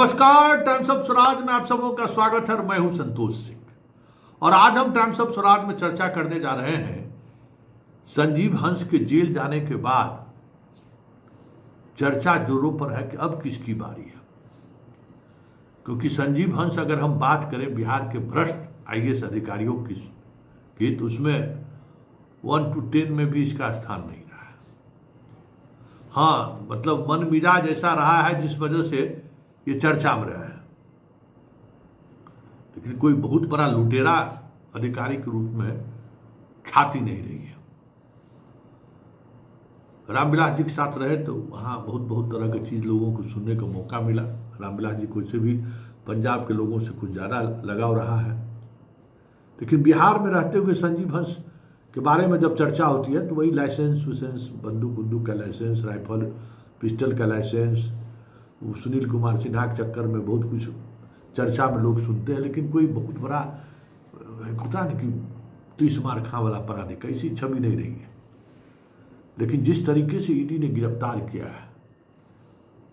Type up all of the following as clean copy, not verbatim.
नमस्कार, times of Swaraj में आप सबों का स्वागत है और मैं हूं संतोष सिंह। और आज हम टाइम्स ऑफ स्वराज में चर्चा करने जा रहे हैं संजीव हंस के जेल जाने के बाद चर्चा जोरों पर है कि अब किसकी बारी है। क्योंकि संजीव हंस, अगर हम बात करें बिहार के भ्रष्ट आईएएस अधिकारियों की तो उसमें 1 to 10 में भी इसका स्थान नहीं रहा है। हाँ, मतलब मन मिजाज ऐसा रहा है जिस वजह से ये चर्चा में रहा है, लेकिन कोई बहुत बड़ा लुटेरा अधिकारी के रूप में ख्याति नहीं रही है। रामविलास जी के साथ रहे तो वहाँ बहुत तरह की चीज़ लोगों को सुनने का मौका मिला। रामविलास जी को इससे भी पंजाब के लोगों से कुछ ज़्यादा लगाव रहा है। लेकिन बिहार में रहते हुए संजीव हंस के बारे में जब चर्चा होती है तो वही लाइसेंस विसेंस, बंदूक का लाइसेंस, राइफल पिस्टल का लाइसेंस, सुनील कुमार सिन्हा के चक्कर में बहुत कुछ चर्चा में लोग सुनते हैं, लेकिन कोई बहुत बड़ा होता नहीं कि 30 मार खा वाला अपराधी ऐसी छवि नहीं रही है। लेकिन जिस तरीके से ईडी ने गिरफ्तार किया है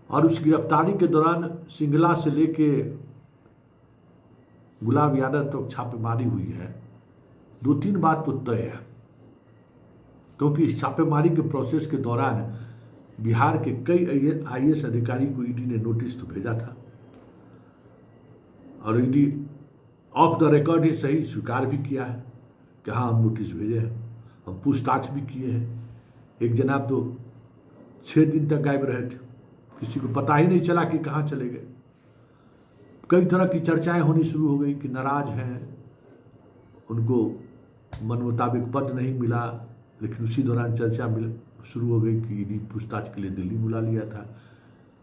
और उस गिरफ्तारी के दौरान सिंगला से लेके गुलाब यादव तक तो छापेमारी हुई है, 2-3 बात तो तय है। क्योंकि इस छापेमारी के प्रोसेस के दौरान बिहार के कई आईएएस अधिकारी को ईडी ने नोटिस तो भेजा था और ईडी ऑफ द रिकॉर्ड ही सही स्वीकार भी किया है कि हाँ, हम नोटिस भेजे हैं, हम पूछताछ भी किए हैं। एक जनाब तो 6 दिन तक गायब रहे थे, किसी को पता ही नहीं चला कि कहाँ चले गए। कई तरह की चर्चाएं होनी शुरू हो गई कि नाराज हैं, उनको मन मुताबिक पद नहीं मिला। लेकिन उसी दौरान चर्चा शुरू हो गई कि ईडी पूछताछ के लिए दिल्ली बुला लिया था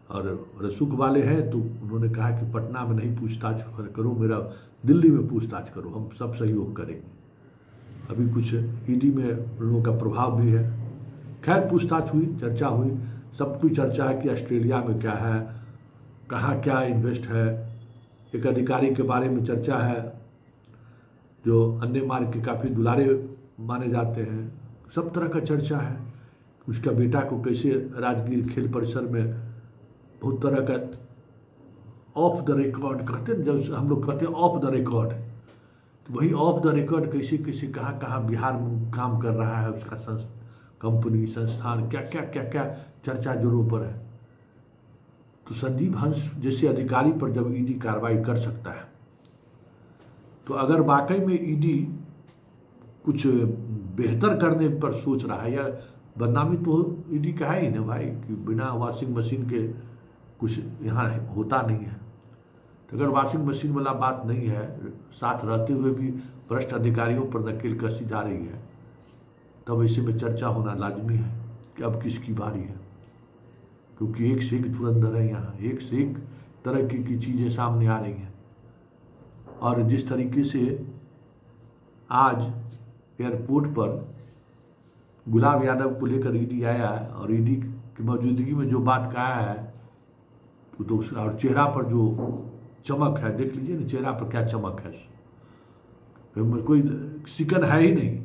और रसूख वाले हैं तो उन्होंने कहा कि पटना में नहीं पूछताछ करो, मेरा दिल्ली में पूछताछ करो, हम सब सहयोग करेंगे। अभी कुछ ईडी में उन लोगों का प्रभाव भी है। खैर, पूछताछ हुई, चर्चा हुई, सब कुछ चर्चा है कि ऑस्ट्रेलिया में क्या है, कहाँ क्या इन्वेस्ट है। एक अधिकारी के बारे में चर्चा है जो अन्य मार्ग के काफ़ी दुलारे माने जाते हैं। सब तरह का चर्चा है। उसका बेटा को कैसे राजगीर खेल परिसर में बहुत तरह का ऑफ द रिकॉर्ड कहते हैं, जब हम लोग कहते हैं ऑफ द रिकॉर्ड, तो वही ऑफ द रिकॉर्ड कैसे कहाँ बिहार में काम कर रहा है, उसका कंपनी संस्थान क्या चर्चा जोरों पर है। तो संजीव हंस जैसे अधिकारी पर जब ईडी कार्रवाई कर सकता है तो अगर वाकई में ईडी कुछ बेहतर करने पर सोच रहा है, या बदनामी तो ईडी का है ही ना भाई कि बिना वॉशिंग मशीन के कुछ यहाँ होता नहीं है। तो अगर वॉशिंग मशीन वाला बात नहीं है, साथ रहते हुए भी भ्रष्ट अधिकारियों पर नकेल कसी जा रही है, तब ऐसे में चर्चा होना लाजमी है कि अब किसकी बारी है। क्योंकि एक से एक धुरंधर है, यहाँ एक से एक तरह की चीज़ें सामने आ रही हैं। और जिस तरीके से आज एयरपोर्ट पर गुलाब यादव को लेकर ईडी आया है और ईडी की मौजूदगी में जो बात कहा है तो और चेहरा पर जो चमक है, देख लीजिए ना चेहरा पर क्या चमक है। कोई शिकन है ही नहीं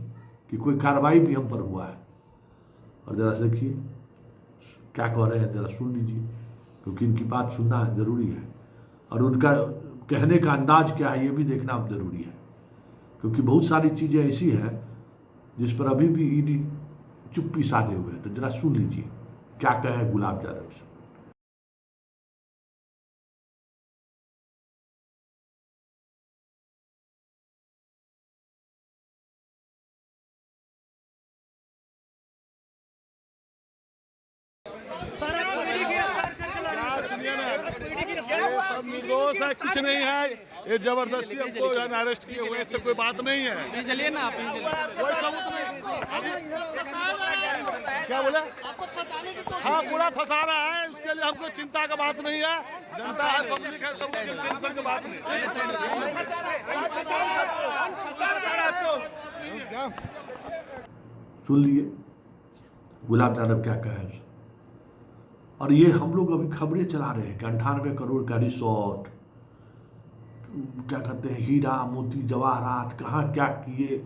कि कोई कार्रवाई भी हम पर हुआ है। और ज़रा देखिए क्या कह रहे हैं, ज़रा सुन लीजिए, क्योंकि इनकी बात सुनना ज़रूरी है और उनका कहने का अंदाज क्या है ये भी देखना अब ज़रूरी है। क्योंकि बहुत सारी चीज़ें ऐसी हैं जिस पर अभी भी ईडी चुप्पी साधे हुए हैं। तो जरा सुन लीजिए क्या कहे गुलाब यादव से। सब निर्दोष है, कुछ नहीं है। ये जबरदस्ती हमको अरेस्ट किए हुए, इससे कोई बात नहीं है। चलिए ना आप, कोई सबूत नहीं। क्या बोले? हाँ, पूरा फंसा रहा है, उसके लिए हमको चिंता का बात नहीं है। जनता है, पब्लिक है, सब उसके टेंशन की बात नहीं। सुन लिए गुलाब यादव क्या कहे। और ये हम लोग अभी खबरें चला रहे हैं कि 98 करोड़ का रिसोर्ट, क्या कहते हैं, हीरा मोती जवाहरात कहाँ क्या किए,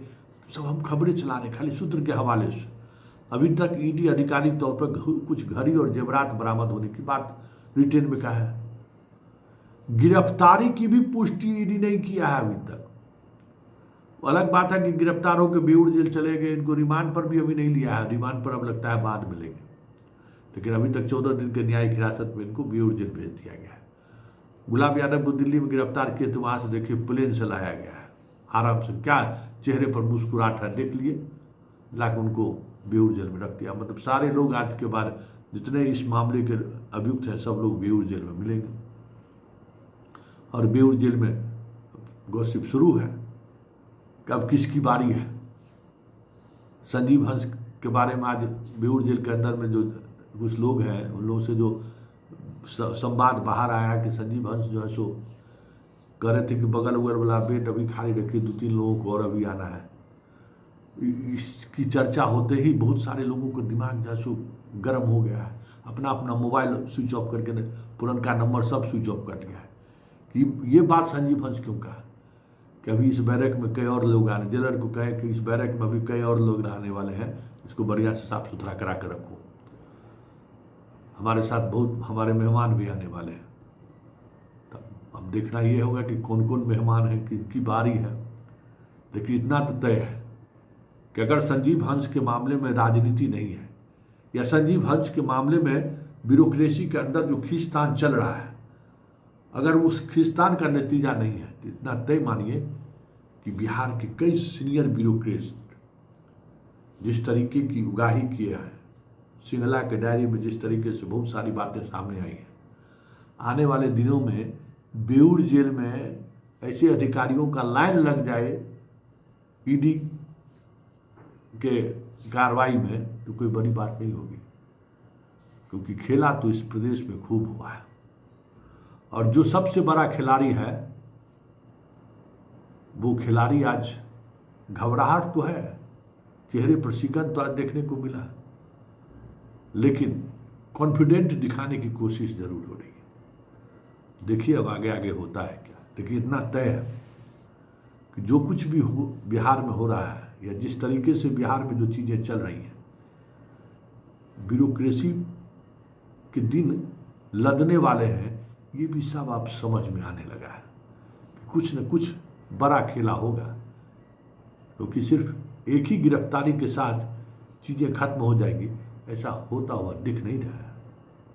सब हम खबरें चला रहे हैं खाली सूत्र के हवाले से। अभी तक ईडी आधिकारिक तौर पर कुछ घड़ी और जेवरात बरामद होने की बात रिटेन में कहा है। गिरफ्तारी की भी पुष्टि ईडी नहीं किया है अभी तक। अलग बात है कि गिरफ्तार होकर बेऊर जेल चले गए, इनको रिमांड पर भी अभी नहीं लिया है, रिमांड पर अब लगता है बाद में लेंगे, लेकिन अभी तक 14 दिन के न्यायिक हिरासत में इनको बेऊर जेल भेज दिया गया है। गुलाब यादव को दिल्ली में गिरफ्तार किए तो वहां से देखिए प्लेन से लाया गया है, आराम से, क्या चेहरे पर मुस्कुराहट है, देख लिए, लाकर उनको बेऊर जेल में रख दिया। मतलब सारे लोग आज के बाद जितने इस मामले के अभियुक्त हैं सब लोग बेऊर जेल में मिलेंगे। और बेऊर जेल में गॉसिप शुरू है कि अब किसकी बारी है। संजीव हंस के बारे में आज बेऊर जेल के अंदर में जो कुछ लोग हैं उन लोगों से जो संवाद बाहर आया कि संजीव हंस जो है सो कह रहे थे कि बगल उगल वाला बेड अभी खाली रखिए, 2-3 लोगों को और अभी आना है। इसकी चर्चा होते ही बहुत सारे लोगों को दिमाग जो है सो गर्म हो गया है, अपना अपना मोबाइल स्विच ऑफ करके, पुरनका नंबर सब स्विच ऑफ कर गया है कि ये बात संजीव हंस क्यों कहा कि अभी इस बैरक में कई और लोग आने, जेलर को कहे कि इस बैरक में अभी कई और लोग रहने वाले हैं, इसको बढ़िया से साफ सुथरा करा कर रखो, हमारे साथ बहुत हमारे मेहमान भी आने वाले हैं। तो अब देखना ये होगा कि कौन कौन मेहमान हैं, किनकी बारी है। लेकिन इतना तो तय है कि अगर संजीव हंस के मामले में राजनीति नहीं है या संजीव हंस के मामले में ब्यूरोक्रेसी के अंदर जो खींचतान चल रहा है, अगर उस खींचतान का नतीजा नहीं है तो इतना तय मानिए कि बिहार के कई सीनियर ब्यूरोक्रेट जिस तरीके की उगाही किए हैं, सिंगला के डायरी में जिस तरीके से बहुत सारी बातें सामने आई हैं, आने वाले दिनों में बेऊर जेल में ऐसे अधिकारियों का लाइन लग जाए ईडी के कार्रवाई में तो कोई बड़ी बात नहीं होगी, क्योंकि खेला तो इस प्रदेश में खूब हुआ है। और जो सबसे बड़ा खिलाड़ी है वो खिलाड़ी आज घबराहट तो है, चेहरे पर शिकन तो आज देखने को मिला, लेकिन कॉन्फिडेंट दिखाने की कोशिश जरूर हो रही है। देखिए अब आगे आगे होता है क्या। लेकिन इतना तय है कि जो कुछ भी हो बिहार में हो रहा है या जिस तरीके से बिहार में जो चीज़ें चल रही हैं, ब्यूरोक्रेसी के दिन लदने वाले हैं, ये भी सब आप समझ में आने लगा है कि कुछ न कुछ बड़ा खेला होगा, क्योंकि सिर्फ एक ही गिरफ्तारी के साथ चीज़ें खत्म हो जाएगी ऐसा होता हुआ दिख नहीं रहा है।